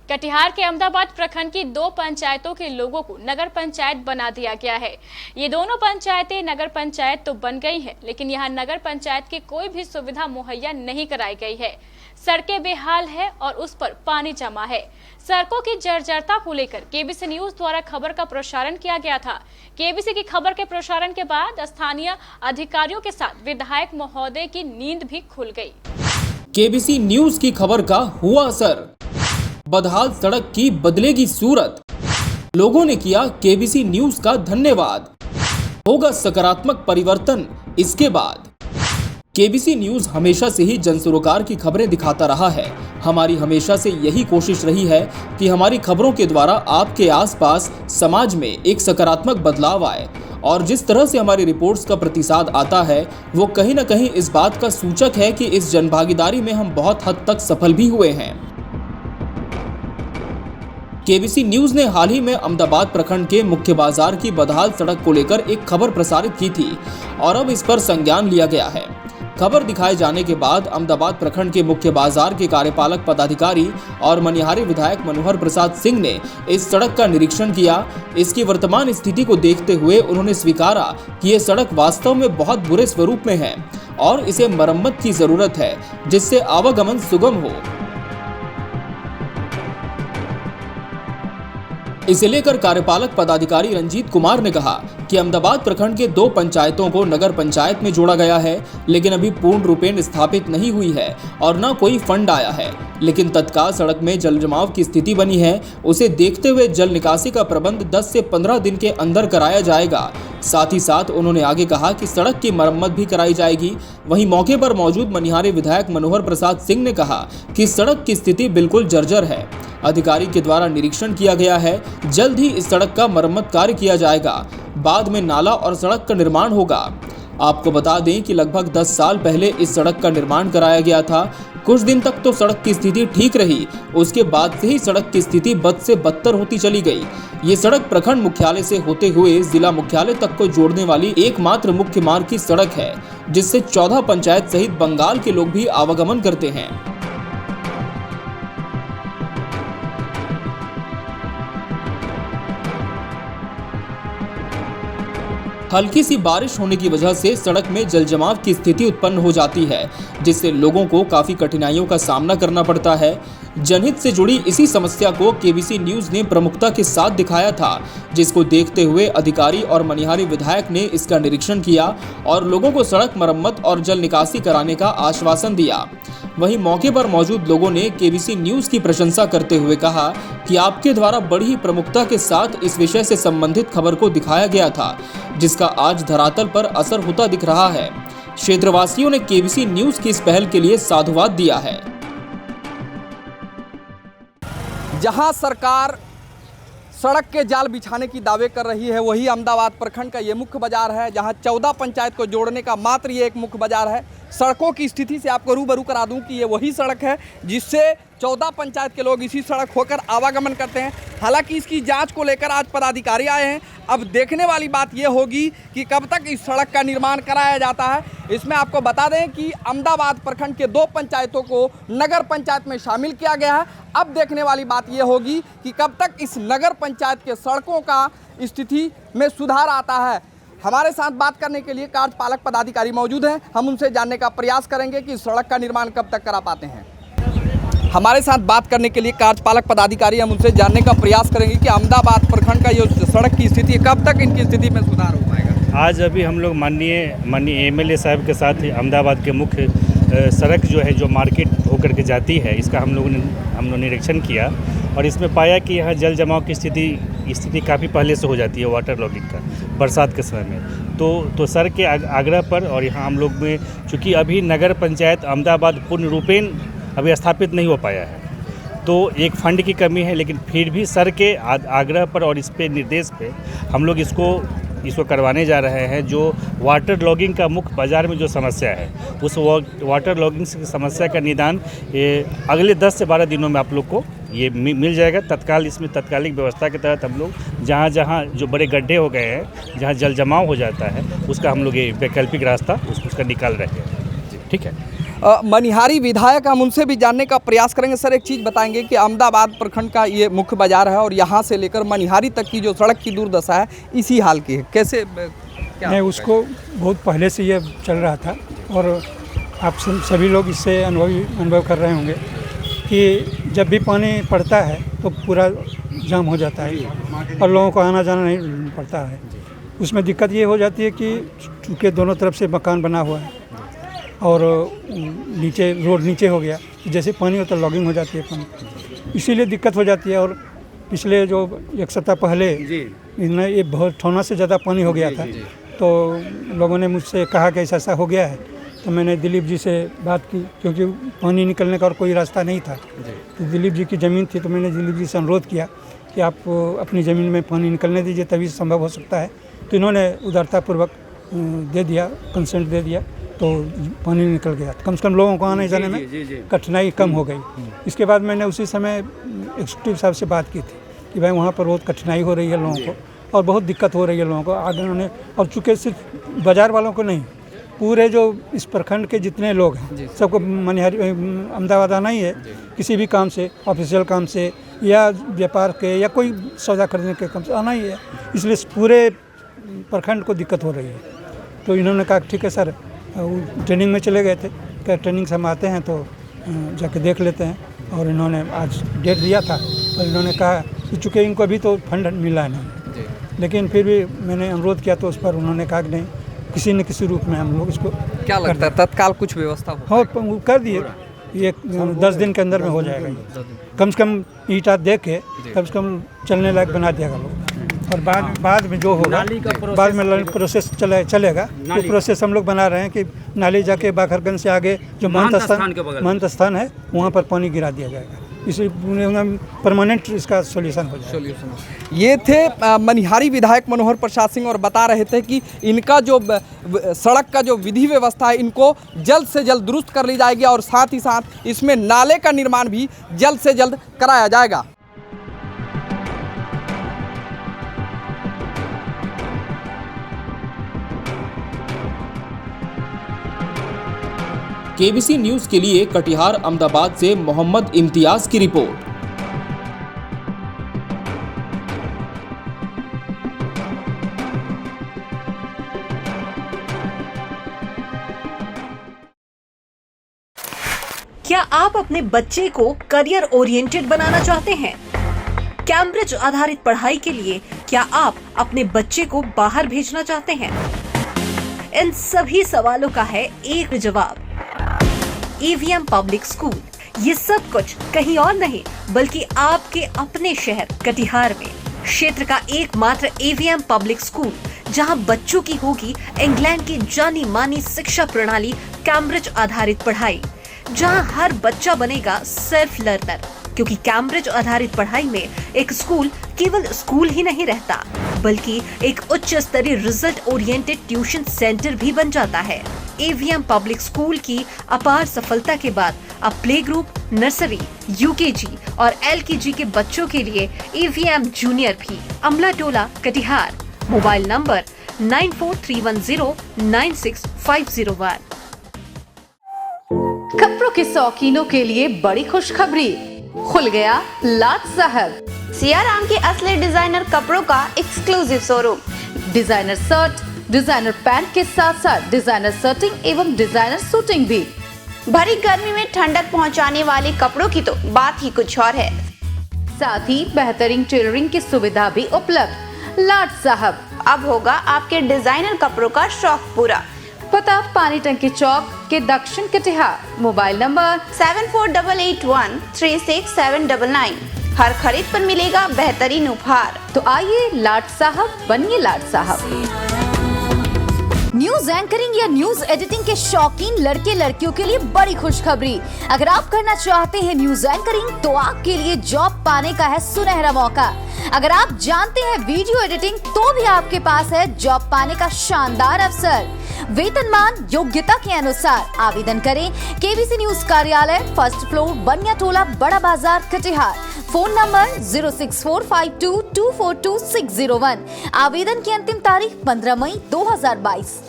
कटिहार के अहमदाबाद प्रखंड की 2 पंचायतों के लोगों को नगर पंचायत बना दिया गया है। ये दोनों पंचायतें नगर पंचायत तो बन गई हैं, लेकिन यहाँ नगर पंचायत की कोई भी सुविधा मुहैया नहीं कराई गई है। सड़कें बेहाल है और उस पर पानी जमा है। सड़कों की जर्जरता को लेकर केबीसी न्यूज द्वारा खबर का प्रसारण किया गया था। केबीसी की खबर के प्रसारण के बाद स्थानीय अधिकारियों के साथ विधायक महोदय की नींद भी खुल गई। केबीसी न्यूज की खबर का हुआ असर, बदहाल सड़क की बदलेगी सूरत। लोगों ने किया केबीसी न्यूज का धन्यवाद, होगा सकारात्मक परिवर्तन इसके बाद। केबीसी न्यूज हमेशा से ही जनसरोकार की खबरें दिखाता रहा है। हमारी हमेशा से यही कोशिश रही है कि हमारी खबरों के द्वारा आपके आसपास समाज में एक सकारात्मक बदलाव आए, और जिस तरह से हमारी रिपोर्ट्स का प्रतिसाद आता है वो कहीं न कहीं इस बात का सूचक है कि इस जनभागीदारी में हम बहुत हद तक सफल भी हुए हैं। केबीसी न्यूज ने हाल ही में अहमदाबाद प्रखंड के मुख्य बाजार की बदहाल सड़क को लेकर एक खबर प्रसारित की थी और अब इस पर संज्ञान लिया गया है। खबर दिखाए जाने के बाद अहमदाबाद प्रखंड के मुख्य बाजार के कार्यपालक पदाधिकारी और मनिहारी विधायक मनोहर प्रसाद सिंह ने इस सड़क का निरीक्षण किया। इसकी वर्तमान स्थिति को देखते हुए उन्होंने स्वीकारा कि ये सड़क वास्तव में बहुत बुरे स्वरूप में है और इसे मरम्मत की जरूरत है, जिससे आवागमन सुगम हो। इसे लेकर कार्यपालक पदाधिकारी रंजीत कुमार ने कहा कि अहमदाबाद प्रखंड के 2 पंचायतों को नगर पंचायत में जोड़ा गया है, लेकिन अभी पूर्ण रूपेण स्थापित नहीं हुई है और न कोई फंड आया है। लेकिन तत्काल सड़क में जल जमाव की स्थिति बनी है, उसे देखते हुए जल निकासी का प्रबंध 10 से 15 दिन के अंदर कराया जाएगा। साथ ही साथ उन्होंने आगे कहा कि सड़क की मरम्मत भी कराई जाएगी। वहीं मौके पर मौजूद मनिहारी विधायक मनोहर प्रसाद सिंह ने कहा कि सड़क की स्थिति बिल्कुल जर्जर है। अधिकारी के द्वारा निरीक्षण किया गया है, जल्द ही इस सड़क का मरम्मत कार्य किया जाएगा। बाद में नाला और सड़क का निर्माण होगा। आपको बता दें कि लगभग 10 साल पहले इस सड़क का निर्माण कराया गया था। कुछ दिन तक तो सड़क की स्थिति ठीक रही, उसके बाद से ही सड़क की स्थिति बद से बदतर होती चली गई। ये सड़क प्रखंड मुख्यालय से होते हुए जिला मुख्यालय तक को जोड़ने वाली एकमात्र मुख्य मार्ग की सड़क है, जिससे 14 पंचायत सहित बंगाल के लोग भी आवागमन करते हैं। हल्की सी बारिश होने की वजह से सड़क में जल जमाव की स्थिति उत्पन्न हो जाती है, जिससे लोगों को काफ़ी कठिनाइयों का सामना करना पड़ता है। जनहित से जुड़ी इसी समस्या को केबीसी न्यूज़ ने प्रमुखता के साथ दिखाया था, जिसको देखते हुए अधिकारी और मनिहारी विधायक ने इसका निरीक्षण किया और लोगों को सड़क मरम्मत और जल निकासी कराने का आश्वासन दिया। वहीं मौके पर मौजूद लोगों ने केबीसी न्यूज़ की प्रशंसा करते हुए कहा कि आपके द्वारा बड़ी प्रमुखता के साथ इस विषय से संबंधित खबर को दिखाया गया था, जिसका आज धरातल पर असर होता दिख रहा है। क्षेत्रवासियों ने केबीसी न्यूज़ की इस पहल के लिए साधुवाद दिया है। जहां सरकार सड़क के जाल बिछाने की दावे कर रही है, वही अहमदाबाद प्रखंड का ये मुख्य बाजार है, जहां 14 पंचायत को जोड़ने का मात्र ये एक मुख्य बाजार है। सड़कों की स्थिति से आपको रूबरू करा दूं कि ये वही सड़क है जिससे 14 पंचायत के लोग इसी सड़क होकर आवागमन करते हैं। हालांकि इसकी जांच को लेकर आज पदाधिकारी आए हैं। अब देखने वाली बात ये होगी कि कब तक इस सड़क का निर्माण कराया जाता है। इसमें आपको बता दें कि अहमदाबाद प्रखंड के 2 पंचायतों को नगर पंचायत में शामिल किया गया है। अब देखने वाली बात ये होगी कि कब तक इस नगर पंचायत के सड़कों का स्थिति में सुधार आता है। हमारे साथ बात करने के लिए कार्यपालक पदाधिकारी मौजूद हैं। हम उनसे जानने का प्रयास करेंगे कि सड़क का निर्माण कब तक करा पाते हैं। हमारे साथ बात करने के लिए कार्यपालक पदाधिकारी, हम उनसे जानने का प्रयास करेंगे कि अहमदाबाद प्रखंड का जो सड़क की स्थिति है, कब तक इनकी स्थिति में सुधार हो पाएगा। आज अभी हम लोग माननीय एमएलए साहब के साथ अहमदाबाद के मुख्य सड़क जो है, जो मार्केट होकर के जाती है, इसका हम लोग निरीक्षण किया और इसमें पाया कि यहाँ जल जमाव की स्थिति काफ़ी पहले से हो जाती है, वाटर लॉगिंग का बरसात के समय में। तो सर के आग्रह पर और यहाँ हम लोग में, चूँकि अभी नगर पंचायत अहमदाबाद पूर्ण रूपेण अभी स्थापित नहीं हो पाया है, तो एक फंड की कमी है, लेकिन फिर भी सर के आग्रह पर और इस पे निर्देश पे हम लोग इसको करवाने जा रहे हैं। जो वाटर लॉगिंग का मुख्य बाज़ार में जो समस्या है, उस वाटर लॉगिंग समस्या का निदान अगले 10 से 12 दिनों में आप लोग को ये मिल जाएगा। इसमें तत्कालिक व्यवस्था के तहत हम लोग जहाँ जो बड़े गड्ढे हो गए हैं, जहाँ जल जमाव हो जाता है, उसका हम लोग ये वैकल्पिक रास्ता उसका निकाल रहे हैं। ठीक है। मनिहारी विधायक, हम उनसे भी जानने का प्रयास करेंगे। सर, एक चीज़ बताएंगे कि अहमदाबाद प्रखंड का ये मुख्य बाजार है और यहाँ से लेकर मनिहारी तक की जो सड़क की दुर्दशा है इसी हाल की है, कैसे क्या? नहीं, उसको बहुत पहले से ये चल रहा था और आप सभी लोग इससे अनुभव कर रहे होंगे कि जब भी पानी पड़ता है तो पूरा जाम हो जाता है और लोगों को आना जाना नहीं पड़ता है। उसमें दिक्कत ये हो जाती है कि चूँकि दोनों तरफ से मकान बना हुआ है और नीचे रोड नीचे हो गया, जैसे पानी होता है लॉगिंग हो जाती है पानी, इसीलिए दिक्कत हो जाती है। और पिछले जो एक सप्ताह पहले इनमें ये बहुत ठौना से ज़्यादा पानी हो गया था, तो लोगों ने मुझसे कहा कि ऐसा हो गया है, तो मैंने दिलीप जी से बात की, क्योंकि पानी निकलने का और कोई रास्ता नहीं था। तो दिलीप जी की ज़मीन थी, तो मैंने दिलीप जी से अनुरोध किया कि आप अपनी ज़मीन में पानी निकलने दीजिए, तभी संभव हो सकता है। तो इन्होंने उदारतापूर्वक दे दिया, कंसेंट दे दिया, तो पानी निकल गया। कम से कम लोगों को आने जाने में कठिनाई कम हो गई। इसके बाद मैंने उसी समय एग्जीक्यूटिव साहब से बात की थी कि भाई वहाँ पर बहुत कठिनाई हो रही है लोगों को और बहुत दिक्कत हो रही है लोगों को आगे उन्होंने। और चूँकि सिर्फ बाज़ार वालों को नहीं, पूरे जो इस प्रखंड के जितने लोग हैं सबको मनिहारी अहमदाबाद आना ही है, किसी भी काम से, ऑफिशियल काम से या व्यापार के या कोई सौदा खरीदने के काम से आना ही है, इसलिए पूरे प्रखंड को दिक्कत हो रही है। तो इन्होंने कहा ठीक है सर, ट्रेनिंग में चले गए थे, क्या ट्रेनिंग से हम आते हैं तो जाके देख लेते हैं, और इन्होंने आज डेट दिया था और इन्होंने कहा कि चूँकि इनको अभी तो फंड मिला नहीं, लेकिन फिर भी मैंने अनुरोध किया तो उस पर उन्होंने कहा कि नहीं, किसी न किसी रूप में हम लोग इसको क्या लगता है तत्काल कुछ व्यवस्था हो कर दिए, ये 10 दिन के अंदर में हो जाएगा। कम से कम ईंटा दे के कम से कम चलने लायक बना दिया लोग, और बाद में जो होगा बाद में प्रोसेस चलेगा। तो प्रोसेस हम लोग बना रहे हैं कि नाली जाके बाखरगंज से आगे जो महंत स्थान है वहाँ पर पानी गिरा दिया जाएगा, इसलिए परमानेंट इसका सॉल्यूशन हो जाएगा। ये थे मनिहारी विधायक मनोहर प्रसाद सिंह और बता रहे थे कि इनका जो सड़क का जो विधि व्यवस्था है इनको जल्द से जल्द दुरुस्त कर ली जाएगी और साथ ही साथ इसमें नाले का निर्माण भी जल्द से जल्द कराया जाएगा। केबीसी न्यूज के लिए कटिहार अहमदाबाद से मोहम्मद इम्तियाज की रिपोर्ट। क्या आप अपने बच्चे को करियर ओरिएंटेड बनाना चाहते हैं? कैम्ब्रिज आधारित पढ़ाई के लिए क्या आप अपने बच्चे को बाहर भेजना चाहते हैं? इन सभी सवालों का है एक जवाब, EVM पब्लिक स्कूल। ये सब कुछ कहीं और नहीं बल्कि आपके अपने शहर कटिहार में क्षेत्र का एकमात्र EVM पब्लिक स्कूल, जहां बच्चों की होगी इंग्लैंड की जानी मानी शिक्षा प्रणाली कैम्ब्रिज आधारित पढ़ाई, जहां हर बच्चा बनेगा सेल्फ लर्नर, क्योंकि कैम्ब्रिज आधारित पढ़ाई में एक स्कूल केवल स्कूल ही नहीं रहता बल्कि एक उच्च स्तरीय रिजल्ट ओरिएंटेड ट्यूशन सेंटर भी बन जाता है। EVM पब्लिक स्कूल की अपार सफलता के बाद अब प्ले ग्रुप, नर्सरी, UKG और LKG के बच्चों के लिए EVM जूनियर भी। अमला टोला कटिहार, मोबाइल नंबर 9431096501। कपड़ों के शौकीनों के लिए बड़ी खुशखबरी, खुल गया लाट साहब। सियाराम के असली डिजाइनर कपड़ों का exclusive showroom. Designer shirt, designer pant के साथ साथ डिजाइनर शर्टिंग एवं डिजाइनर सूटिंग भी। भरी गर्मी में ठंडक पहुंचाने वाले कपड़ों की तो बात ही कुछ और है। साथ ही बेहतरीन टेलरिंग की सुविधा भी उपलब्ध। लाट साहब, अब होगा आपके डिजाइनर कपड़ों का शौक पूरा। पता पानी टंकी चौक के दक्षिण कटिहार। Mobile number 7488136799। हर खरीद पर मिलेगा बेहतरीन उपहार। तो आइए लाट साहब बनिए लाट साहब। न्यूज एंकरिंग या न्यूज एडिटिंग के शौकीन लड़के लड़कियों के लिए बड़ी खुशखबरी। अगर आप करना चाहते हैं न्यूज एंकरिंग तो आपके लिए जॉब पाने का है सुनहरा मौका। अगर आप जानते हैं वीडियो एडिटिंग तो भी आपके पास है जॉब पाने का शानदार अवसर। वेतनमान योग्यता के अनुसार आवेदन करें। केबीसी न्यूज कार्यालय, फर्स्ट फ्लोर, बनिया टोला, बड़ा बाजार, कटिहार। Phone number 06452242601। आवेदन की अंतिम तारीख 15 मई 2022।